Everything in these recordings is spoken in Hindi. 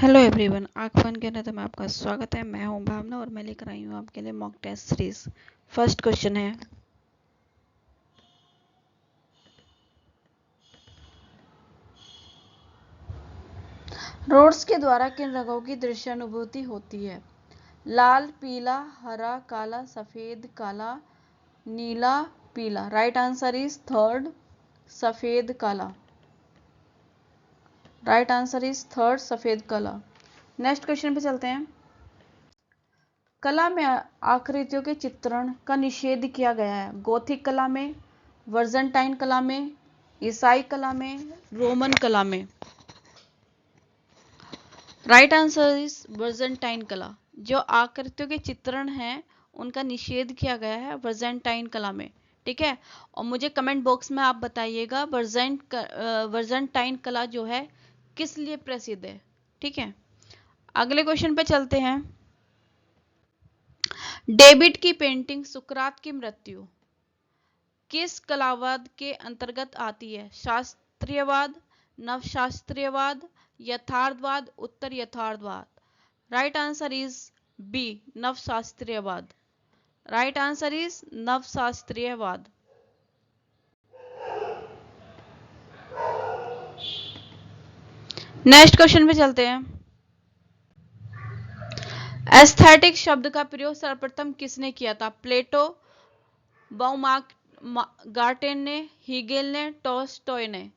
हेलो एवरीवन, आंख बंद के अंदर में आपका स्वागत है। मैं हूं भावना और मैं लेकर आई हूं आपके लिए mock test series. First question है, रोड्स के द्वारा किन रंगों की दृश्यानुभूति होती है? लाल, पीला, हरा, काला, सफेद, काला, नीला, पीला। राइट आंसर इज थर्ड, सफेद काला। राइट आंसर इज थर्ड, सफेद काला। नेक्स्ट क्वेश्चन पे चलते हैं। कला में आकृतियों के चित्रण का निषेध किया गया है। गोथिक कला में, वर्जेंटाइन कला में, ईसाई कला में, रोमन कला में। राइट आंसर इज वर्जेंटाइन कला। जो आकृतियों के चित्रण हैं उनका निषेध किया गया है वर्जेंटाइन कला में। ठीक है, और मुझे कमेंट बॉक्स में आप बताइएगा वर्जेंटाइन कला जो है किस लिए प्रसिद्ध है। ठीक है, अगले क्वेश्चन पे चलते हैं। डेविड की पेंटिंग सुकरात की मृत्यु किस कलावाद के अंतर्गत आती है? शास्त्रीयवाद, नवशास्त्रीयवाद, यथार्थवाद, उत्तर यथार्थवाद। राइट आंसर इज बी, नवशास्त्रीयवाद। राइट आंसर इज नवशास्त्रीयवाद। नेक्स्ट क्वेश्चन पे चलते हैं। एस्थेटिक शब्द का प्रयोग सर्वप्रथम किसने किया था? प्लेटो, बाउमार्गेट ने, हीगेल ने, टॉलस्टॉय ने।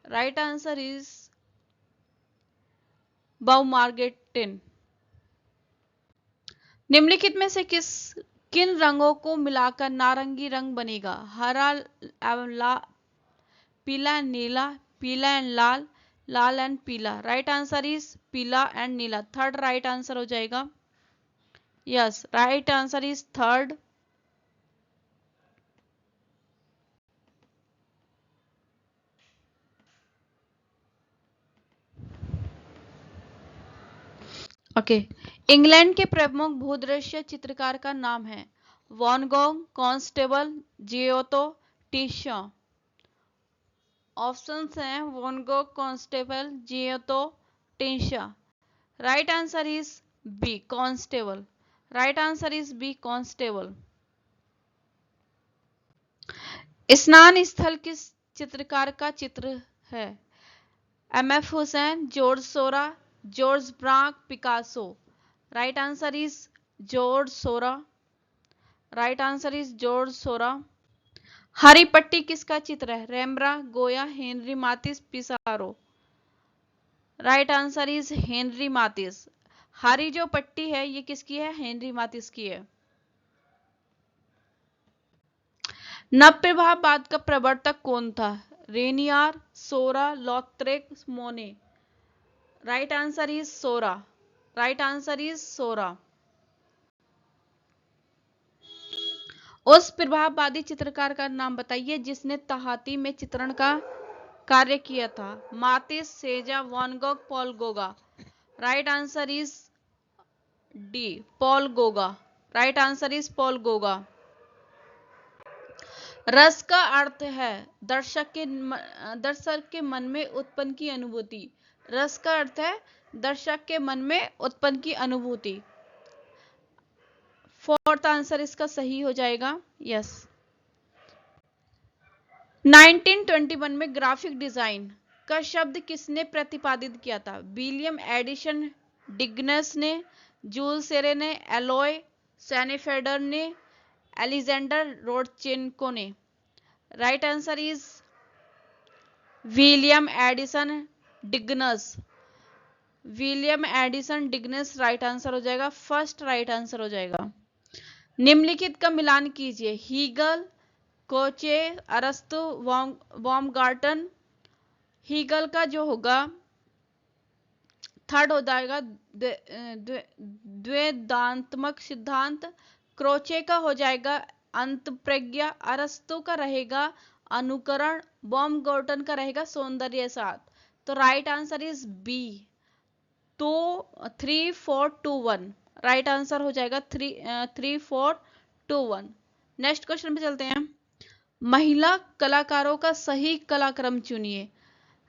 Right answer is Baumgarten. निम्नलिखित में से किन रंगों को मिलाकर नारंगी रंग बनेगा? हरा एवं पीला, नीला, पीला एंड लाल, लाल एंड पीला। राइट आंसर इज पीला एंड नीला। थर्ड राइट आंसर हो जाएगा। Yes, right answer is third. Okay, England के प्रमुख भूदृश्य चित्रकार का नाम है? Van Gogh, Constable, Giotto, Titian. Options हैं van Gogh, Constable, Giotto, Titian. Right answer is B, Constable. Right answer is B, Constable. स्नान स्थल किस चित्रकार का चित्र है? MF Husain, Georges Seurat, Georges Braque, Picasso. Right answer is Georges Seurat. Right answer is Georges Seurat. हरी पट्टी किसका चित्र है? Rembrandt, Goya, Henri Matisse, Pissarro. Right answer is Henri Matisse. हरी जो पट्टी है ये किसकी है? हेनरी मातिस की है। नवप्रभाववाद का प्रवर्तक कौन था? Rainier, Seurat, Lautrec, Monet. Right answer is Seurat. Right answer is Seurat. उस प्रभाववादी चित्रकार का नाम बताइए जिसने तहाती में चित्रण का कार्य किया था? Matisse, Cezanne, van Gogh, Paul Gauguin. Right answer is D, Paul Gauguin. Right answer is Paul Gauguin. रस का अर्थ है दर्शक के मन में उत्पन्न की अनुभूति। रस का अर्थ है दर्शक के मन में उत्पन्न की अनुभूति। फोर्थ आंसर इसका सही हो जाएगा। यस। 1921 में ग्राफिक डिजाइन का शब्द किसने प्रतिपादित किया था? विलियम एडिसन डिग्नस ने, जूल सेरे ने, एलोय सेनेफेडर ने, एलेक्जेंडर रोडचेनको ने। Right answer is William Addison Dwiggins. William Addison Dwiggins right answer हो जाएगा। फर्स्ट राइट आंसर हो जाएगा। निम्नलिखित का मिलान कीजिए। हीगल, कोचे, अरस्तु, बाउमगार्टन। हीगल का जो होगा थर्ड हो जाएगा द्वैधात्मक सिद्धांत। क्रोचे का हो जाएगा अंतःप्रज्ञा। अरस्तु का रहेगा अनुकरण। बाउमगार्टन का रहेगा सौंदर्य साथ। तो right answer is B, 3 4 2 1। Right answer हो जाएगा 3 4 2 1। नेक्स्ट क्वेश्चन पे चलते हैं। महिला कलाकारों का सही कलाक्रम चुनिए।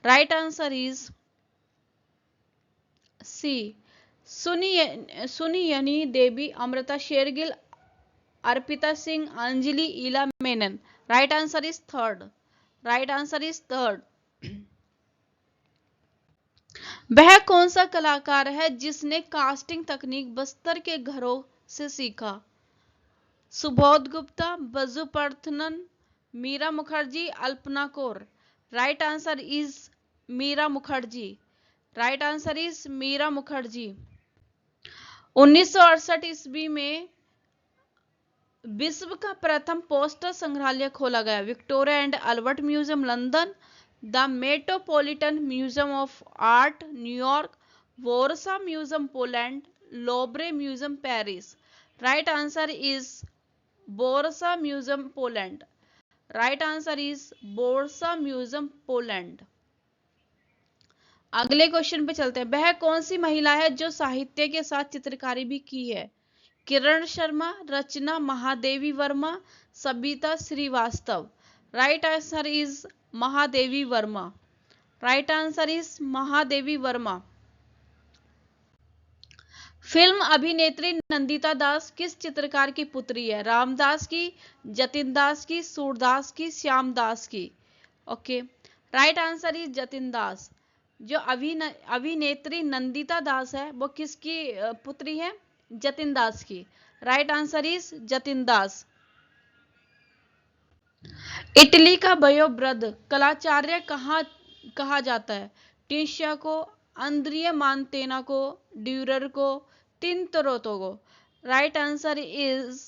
Right answer is C Sunayani Devi, Amrita Shergil, Arpita Singh, Anjolie Ela Menon. Right answer is third. Right answer is third. वह कौन सा कलाकार है जिसने कास्टिंग तकनीक बस्तर के घरों से सीखा? Subodh Gupta, Baiju Parthan, Meera Mukherjee, Alpana Kaur. Right answer is Meera Mukherjee. Right answer is Meera Mukherjee. 1968 ईस्वी में विश्व का प्रथम पोस्टर संग्रहालय खोला गया। Victoria and Albert museum London, the Metropolitan museum of art New York, Warsaw museum Poland, लोब्रे museum Paris. Right answer is Warsaw museum Poland. Right answer is Warsaw museum Poland. अगले क्वेश्चन पे चलते हैं। वह कौन सी महिला है जो साहित्य के साथ चित्रकारी भी की है? किरण शर्मा, रचना Mahadevi Varma, Sabita Srivastava. Right answer is Mahadevi Varma. Right answer is Mahadevi Varma. Film अभिनेत्री नंदिता दास किस चित्रकार की पुत्री है? रामदास की, जतिन दास की, सूरदास की, श्यामदास की। Okay, right answer is Jatin Das. जो अभिनेत्री नंदिता दास है वो किसकी पुत्री है? जतिन दास की। Right answer is Jatin Das. Italy का वयोवृद्ध कलाचार्य कहा जाता है? टिशिया को, अंद्रिया मांतेना को, ड्यूरर को, तिंतोरोतो को। Right answer is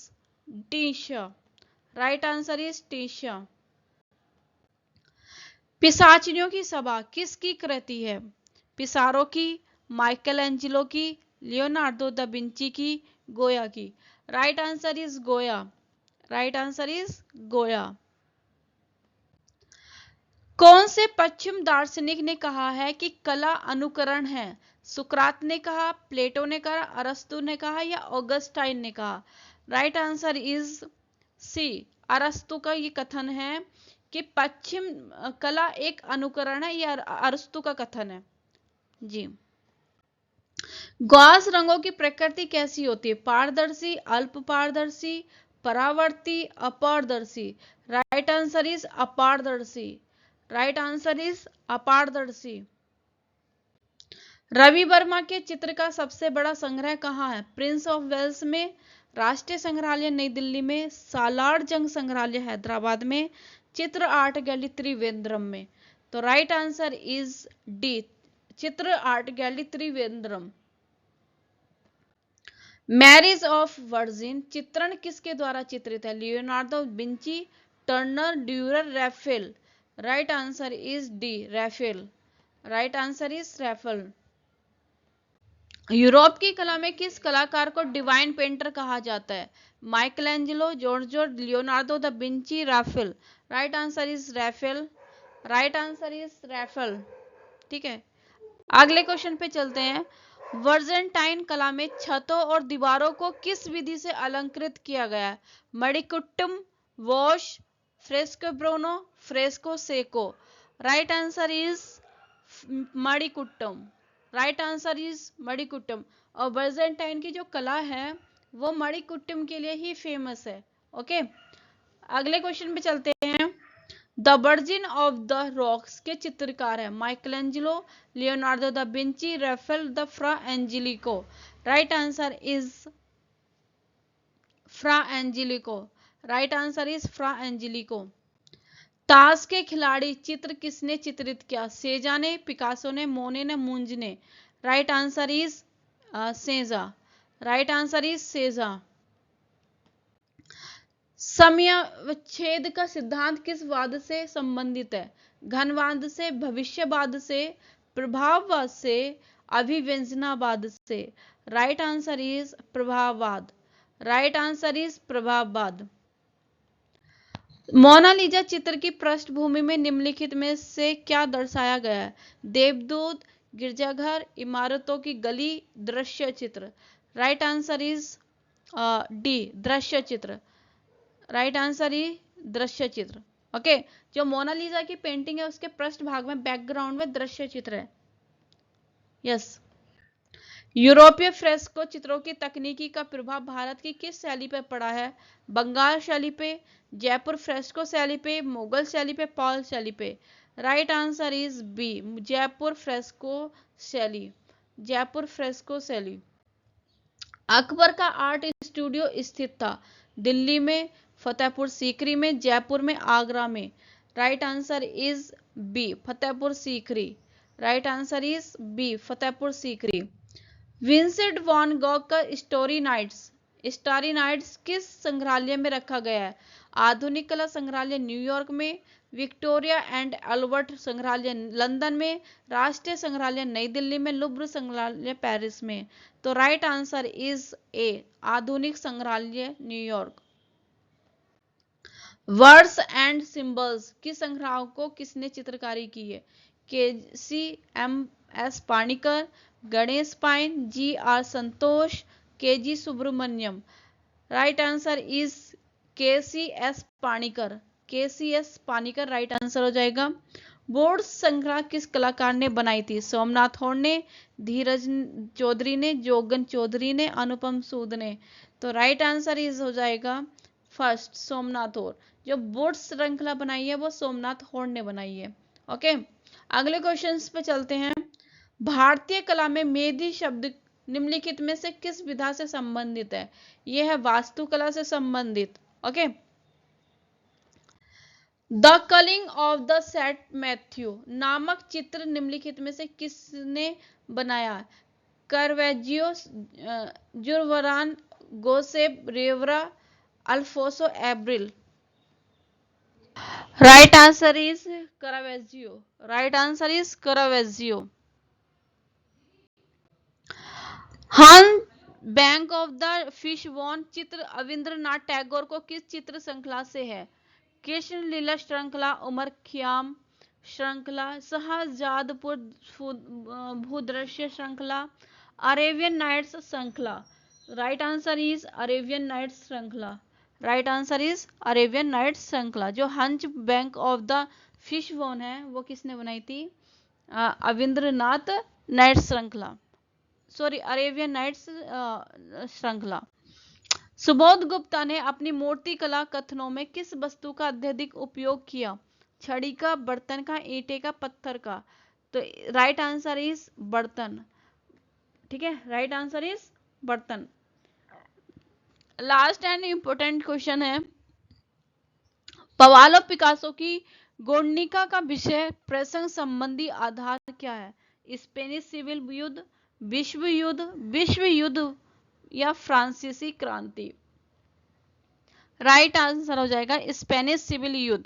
Titian. Right answer is Titian. पिशाचिनियों की सभा किसकी कृति है? पिसारो की, माइकल एंजिलो की, लियोनार्डो दा विंची की, गोया की। Right answer is Goya. Right answer is Goya. कौन से पश्चिम दार्शनिक ने कहा है कि कला अनुकरण है? सुकरात ने कहा, प्लेटो ने कहा, अरस्तु ने कहा या ऑगस्टाइन ने कहा? राइट आंसर इज सी, अरस्तु का ये कथन है कि पश्चिम कला एक अनुकरण है। यह अरस्तु का कथन है जी। गॉस रंगों की प्रकृति कैसी होती है? पारदर्शी, अल्प पारदर्शी, परावर्ती, अपारदर्शी। राइट आंसर इज अपारदर्शी। राइट आंसर इज अपारदर्शी। रवि वर्मा के चित्र का सबसे बड़ा संग्रह कहाँ है? प्रिंस ऑफ वेल्स में, राष्ट्रीय संग्रहालय नई दिल्ली में, सालार जंग संग्रहालय हैदराबाद में, चित्र आर्ट गैलरी त्रिवेंद्रम में। तो राइट आंसर इज डी, चित्र art gallery Trivandrum. Marriage of virgin चित्रण किसके द्वारा चित्रित है? Leonardo Vinci, Turner, Dürer, Raphael. Right answer is D, Raphael. Right answer is Raphael. Europe की कला में किस कलाकार को डिवाइन पेंटर कहा जाता है? Michelangelo, Giorgio, Leonardo da Vinci, Raphael. Right answer is Raphael. Right answer is Raphael. ठीक है, अगले क्वेश्चन पे चलते हैं। वर्जेंटाइन कला में छतों और दीवारों को किस विधि से अलंकृत किया गया है? Manikuttam, wash, fresco buono, fresco secco. Right answer is Manikuttam. Right answer is Manikuttam. और वर्जेंटाइन की जो कला है वो मणिकुट्टम के लिए ही फेमस है। ओके, अगले क्वेश्चन पे चलते हैं। The virgin of the rocks के चित्रकार है? Michelangelo, Leonardo da Vinci, Raphael the Fra Angelico. Right answer is Fra Angelico. Right answer is Fra Angelico. ताश के खिलाड़ी चित्र किसने चित्रित किया? सेजा ने, पिकासो ने, मोने ने, मूंज ने। Right answer is Cezanne. Right answer is Cezanne. समयावच्छेद का सिद्धांत किस वाद से संबंधित है? घनवाद से, भविष्यवाद से, प्रभाववाद से, अभिव्यंजनावाद से। राइट आंसर इज प्रभाववाद। राइट आंसर इज प्रभाववाद। मोनालिसा चित्र की पृष्ठभूमि में निम्नलिखित में से क्या दर्शाया गया है? देवदूत, गिरजाघर, इमारतों की गली, दृश्य चित्र। राइट आंसर इज डी, दृश्य चित्र। राइट आंसर इज दृश्य चित्र। ओके, जो मोनालिसा की पेंटिंग है उसके पृष्ठ भाग में बैकग्राउंड में दृश्य चित्र है। यस। यूरोपीय फ्रेस्को चित्रों की तकनीकी का प्रभाव भारत की किस शैली पर पड़ा है? बंगाल शैली पे, जयपुर फ्रेस्को शैली पे, मुगल शैली पे, पॉल शैली पे। Right answer is B, Jaipur fresco शैली। जयपुर फ्रेस्को शैली। अकबर का आर्ट स्टूडियो स्थित था दिल्ली में, फतेहपुर सीकरी में, जयपुर में, आगरा में। Right answer is B, Fatehpur Sikri. Right answer is B, Fatehpur Sikri. Vincent van Gogh का स्टारी नाइट्स किस संग्रहालय में रखा गया है? आधुनिक कला संग्रहालय न्यूयॉर्क में, विक्टोरिया एंड अल्बर्ट संग्रहालय लंदन में, राष्ट्रीय संग्रहालय नई दिल्ली में, लुब्र संग्रहालय पेरिस में। तो राइट आंसर इज ए, आधुनिक संग्रहालय न्यूयॉर्क। वर्ड्स एंड सिंबल्स की संग्रह को किसने चित्रकारी की है? KCM.S. Panikkar, Ganesh Pyne, GR Santosh, KG Subramanyan. Right answer is KCS Panikkar. KCS Panikkar right answer हो जाएगा। बोर्ड संग्रह किस कलाकार ने बनाई थी? सोमनाथ होड़ ने, धीरज चौधरी ने, जोगन चौधरी ने, अनुपम सूद ने। तो राइट आंसर इज हो जाएगा फर्स्ट, सोमनाथ होड़। जो बोर्ड श्रृंखला बनाई है वो सोमनाथ होड़ ने बनाई है। ओके, अगले क्वेश्चंस पे चलते हैं। भारतीय कला में मेहंदी शब्द निम्नलिखित में से किस विधा से संबंधित है? यह है वास्तुकला से संबंधित। Okay, the Kalinga of the Saint Matthew नामक चित्र निम्नलिखित में से किसने बनाया? करवेजियो, जुरवरान, गोसेप, रेवरा, अल्फोसो Abril. Right answer is करावेजियो। Right answer is करावेजियो। हन bank of the fish von चित्र रविंद्रनाथ टैगोर को किस चित्र श्रृंखला से है? कृष्ण लीला श्रृंखला, उमर खियाम श्रृंखला, शहजादपुर भूदृश्य श्रृंखला, अरेबियन नाइट्स श्रृंखला। Right answer is Arabian nights श्रृंखला। Right answer is Arabian nights श्रृंखला। जो hunch bank of the fish one है वो किसने बनाई थी? रविंद्रनाथ नाइट्स श्रृंखला, सॉरी अरेबियन नाइट्स श्रृंखला। सुबोध गुप्ता ने अपनी मूर्तिकला कथनों में किस वस्तु का अत्यधिक उपयोग किया? छड़ी का, बर्तन का, ईंटे का, पत्थर का। तो राइट आंसर इज बर्तन। ठीक है, राइट आंसर इज बर्तन। लास्ट एंड इंपोर्टेंट क्वेश्चन है, पाब्लो पिकासो की गुर्निका का विषय प्रसंग संबंधी आधार क्या है? स्पेनिश सिविल युद्ध, विश्व युद्ध या फ्रांसीसी क्रांति। राइट आंसर हो जाएगा स्पेनिश सिविल युद्ध।